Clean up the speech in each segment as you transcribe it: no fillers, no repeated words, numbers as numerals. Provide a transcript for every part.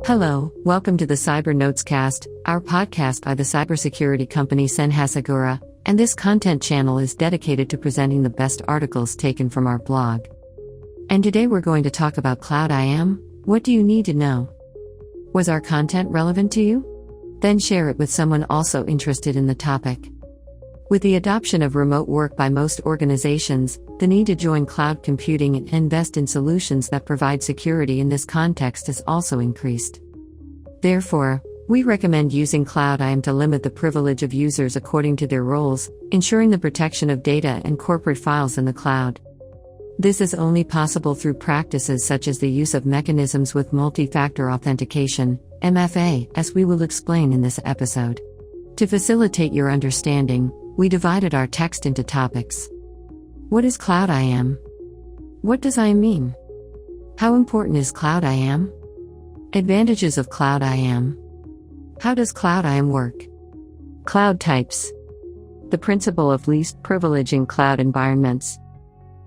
Hello, welcome to the Cyber Notes Cast, our podcast by the cybersecurity company senhasegura, and this content channel is dedicated to presenting the best articles taken from our blog. And today we're going to talk about Cloud IAM. What do you need to know? Was our content relevant to you? Then share it with someone also interested in the topic. With the adoption of remote work by most organizations, the need to join cloud computing and invest in solutions that provide security in this context has also increased. Therefore, we recommend using Cloud IAM to limit the privilege of users according to their roles, ensuring the protection of data and corporate files in the cloud. This is only possible through practices such as the use of mechanisms with multi-factor authentication, MFA, as we will explain in this episode. To facilitate your understanding, we divided our text into topics. What is Cloud IAM? What does IAM mean? How important is Cloud IAM? Advantages of Cloud IAM. How does Cloud IAM work? Cloud types. The principle of least privilege in cloud environments.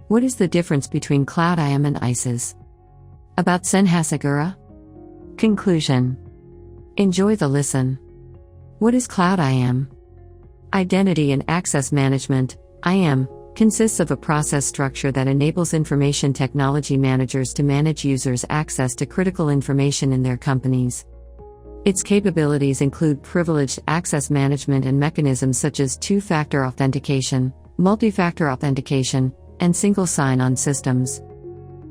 What is the difference between Cloud IAM and ISAs? About senhasegura? Conclusion. Enjoy the listen. What is Cloud IAM? Identity and Access Management, IAM, consists of a process structure that enables information technology managers to manage users' access to critical information in their companies. Its capabilities include privileged access management and mechanisms such as two-factor authentication, multi-factor authentication, and single sign-on systems.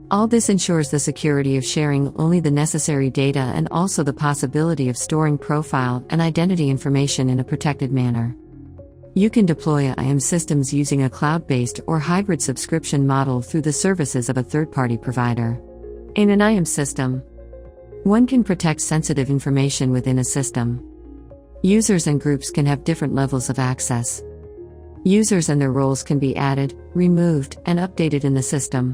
All this ensures the security of sharing only the necessary data and also the possibility of storing profile and identity information in a protected manner. You can deploy IAM systems using a cloud-based or hybrid subscription model through the services of a third-party provider. In an IAM system, one can protect sensitive information within a system. Users and groups can have different levels of access. Users and their roles can be added, removed, and updated in the system.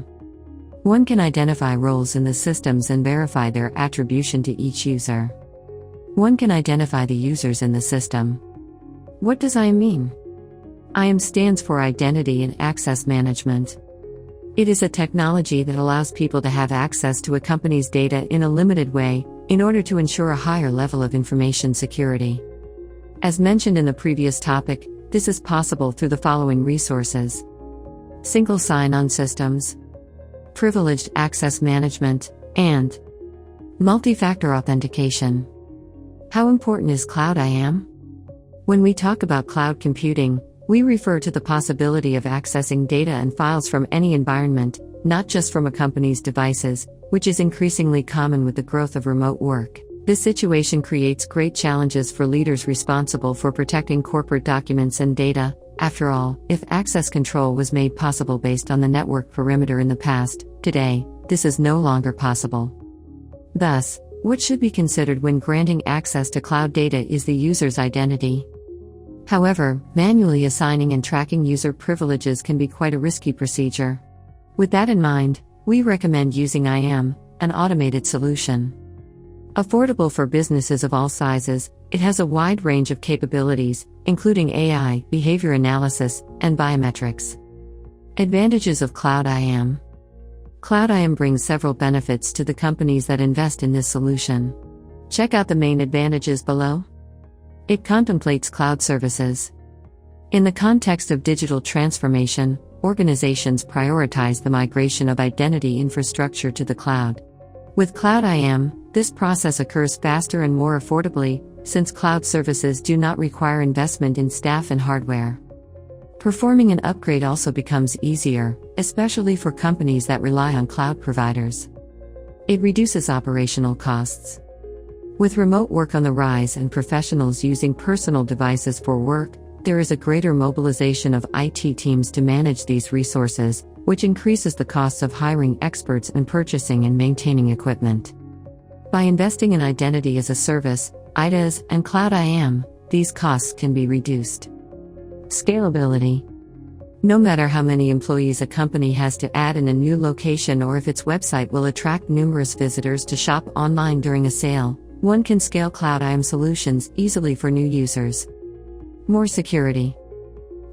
One can identify roles in the systems and verify their attribution to each user. One can identify the users in the system. What does IAM mean? IAM stands for Identity and Access Management. It is a technology that allows people to have access to a company's data in a limited way, in order to ensure a higher level of information security. As mentioned in the previous topic, this is possible through the following resources: single sign-on systems, privileged access management, and multi-factor authentication. How important is Cloud IAM? When we talk about cloud computing, we refer to the possibility of accessing data and files from any environment, not just from a company's devices, which is increasingly common with the growth of remote work. This situation creates great challenges for leaders responsible for protecting corporate documents and data. After all, if access control was made possible based on the network perimeter in the past, today, this is no longer possible. Thus, what should be considered when granting access to cloud data is the user's identity. However, manually assigning and tracking user privileges can be quite a risky procedure. With that in mind, we recommend using IAM, an automated solution. Affordable for businesses of all sizes, it has a wide range of capabilities, including AI, behavior analysis, and biometrics. Advantages of Cloud IAM. Cloud IAM brings several benefits to the companies that invest in this solution. Check out the main advantages below. It contemplates cloud services. In the context of digital transformation, organizations prioritize the migration of identity infrastructure to the cloud. With Cloud IAM, this process occurs faster and more affordably, since cloud services do not require investment in staff and hardware. Performing an upgrade also becomes easier, especially for companies that rely on cloud providers. It reduces operational costs. With remote work on the rise and professionals using personal devices for work, there is a greater mobilization of IT teams to manage these resources, which increases the costs of hiring experts and purchasing and maintaining equipment. By investing in Identity as a Service, IDaaS, and Cloud IAM, these costs can be reduced. Scalability. No matter how many employees a company has to add in a new location or if its website will attract numerous visitors to shop online during a sale, one can scale Cloud IAM solutions easily for new users. More security.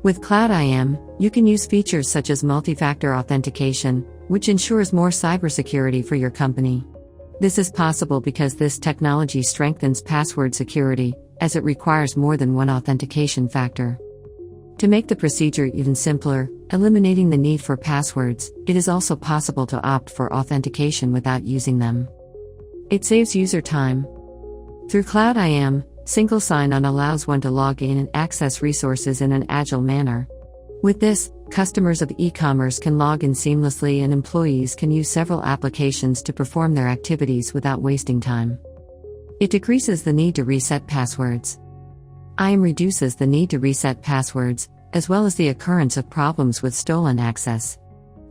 With Cloud IAM, you can use features such as multi-factor authentication, which ensures more cybersecurity for your company. This is possible because this technology strengthens password security, as it requires more than one authentication factor. To make the procedure even simpler, eliminating the need for passwords, it is also possible to opt for authentication without using them. It saves user time. Through Cloud IAM, single sign-on allows one to log in and access resources in an agile manner. With this, customers of e-commerce can log in seamlessly and employees can use several applications to perform their activities without wasting time. It decreases the need to reset passwords. IAM reduces the need to reset passwords, as well as the occurrence of problems with stolen access.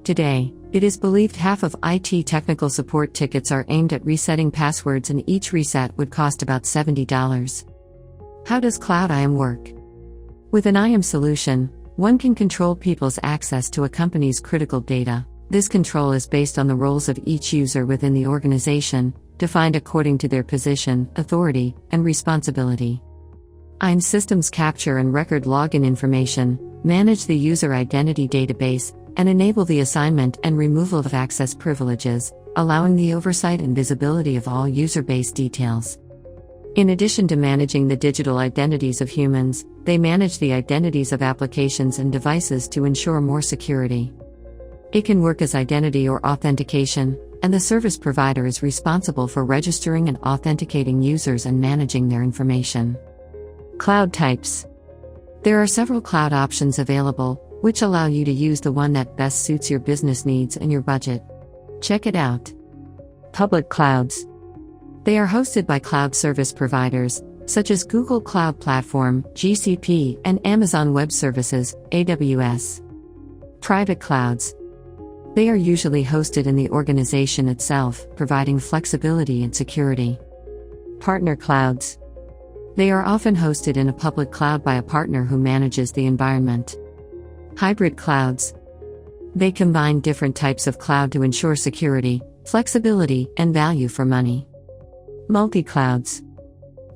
Today, it is believed half of IT technical support tickets are aimed at resetting passwords, and each reset would cost about $70. How does Cloud IAM work? With an IAM solution, one can control people's access to a company's critical data. This control is based on the roles of each user within the organization, defined according to their position, authority, and responsibility. IAM systems capture and record login information, manage the user identity database, and enable the assignment and removal of access privileges, allowing the oversight and visibility of all user-based details. In addition to managing the digital identities of humans, they manage the identities of applications and devices to ensure more security. It can work as identity or authentication, and the service provider is responsible for registering and authenticating users and managing their information. Cloud types. There are several cloud options available, which allow you to use the one that best suits your business needs and your budget. Check it out. Public clouds. They are hosted by cloud service providers, such as Google Cloud Platform, GCP, and Amazon Web Services, AWS. Private clouds. They are usually hosted in the organization itself, providing flexibility and security. Partner clouds. They are often hosted in a public cloud by a partner who manages the environment. Hybrid clouds. They combine different types of cloud to ensure security, flexibility, and value for money. Multi-clouds.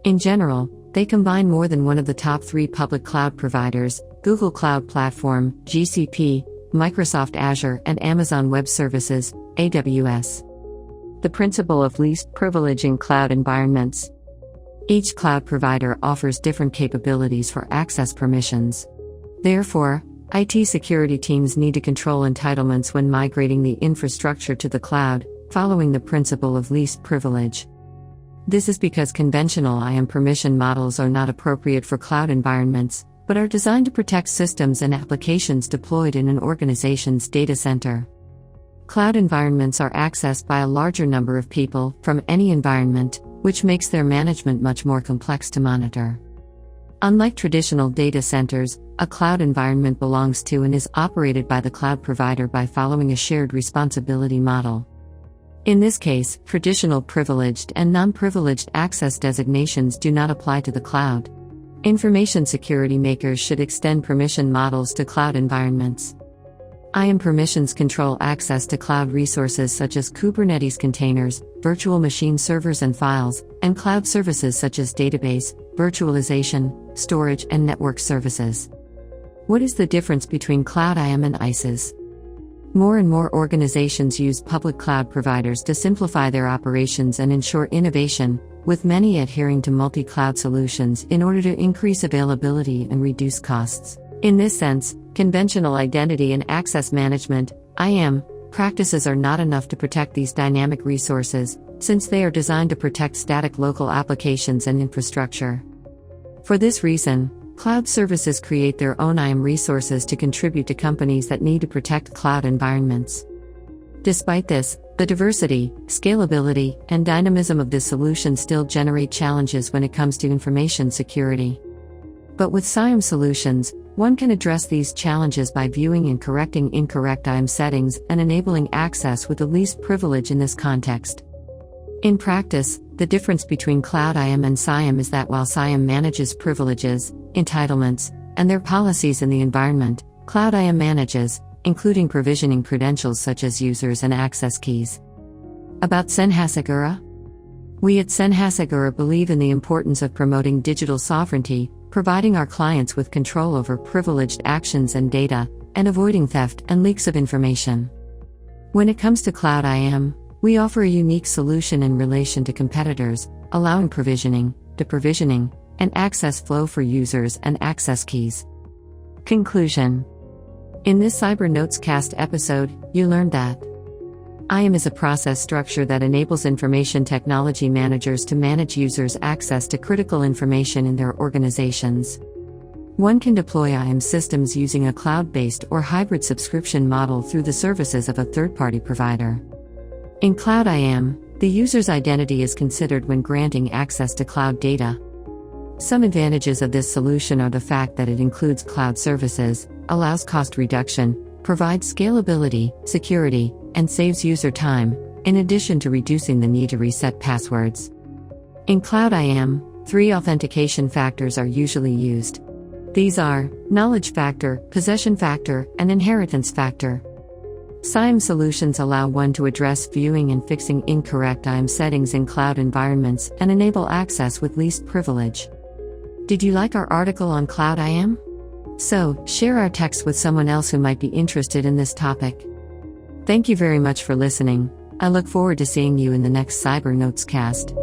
In general, they combine more than one of the top 3 public cloud providers: Google Cloud Platform, GCP, Microsoft Azure, and Amazon Web Services, AWS. The principle of least privilege in cloud environments. Each cloud provider offers different capabilities for access permissions. Therefore, IT security teams need to control entitlements when migrating the infrastructure to the cloud, following the principle of least privilege. This is because conventional IAM permission models are not appropriate for cloud environments, but are designed to protect systems and applications deployed in an organization's data center. Cloud environments are accessed by a larger number of people from any environment, which makes their management much more complex to monitor. Unlike traditional data centers, a cloud environment belongs to and is operated by the cloud provider by following a shared responsibility model. In this case, traditional privileged and non-privileged access designations do not apply to the cloud. Information security makers should extend permission models to cloud environments. IAM permissions control access to cloud resources such as Kubernetes containers, virtual machine servers and files, and cloud services such as database, virtualization, storage, and network services. What is the difference between Cloud IAM and ISAs? More and more organizations use public cloud providers to simplify their operations and ensure innovation, with many adhering to multi-cloud solutions in order to increase availability and reduce costs. In this sense, conventional identity and access management, IAM, practices are not enough to protect these dynamic resources, since they are designed to protect static local applications and infrastructure. For this reason, cloud services create their own IAM resources to contribute to companies that need to protect cloud environments. Despite this, the diversity, scalability, and dynamism of this solution still generate challenges when it comes to information security. But with SIAM solutions, one can address these challenges by viewing and correcting incorrect IAM settings and enabling access with the least privilege in this context. In practice, the difference between Cloud IAM and SIAM is that while SIAM manages privileges, entitlements, and their policies in the environment, Cloud IAM manages, including provisioning credentials such as users and access keys. About senhasegura? We at senhasegura believe in the importance of promoting digital sovereignty, providing our clients with control over privileged actions and data, and avoiding theft and leaks of information. When it comes to Cloud IAM, We offer a unique solution in relation to competitors, allowing provisioning, deprovisioning, and access flow for users and access keys. Conclusion. In this Cyber Notes Cast episode, you learned that IAM is a process structure that enables information technology managers to manage users' access to critical information in their organizations. One can deploy IAM systems using a cloud-based or hybrid subscription model through the services of a third-party provider. In Cloud IAM, the user's identity is considered when granting access to cloud data. Some advantages of this solution are the fact that it includes cloud services, allows cost reduction, provides scalability, security, and saves user time, in addition to reducing the need to reset passwords. In Cloud IAM, 3 authentication factors are usually used. These are knowledge factor, possession factor, and inheritance factor. SIAM solutions allow one to address viewing and fixing incorrect IAM settings in cloud environments and enable access with least privilege. Did you like our article on Cloud IAM? So, share our text with someone else who might be interested in this topic. Thank you very much for listening. I look forward to seeing you in the next Cyber Notes Cast.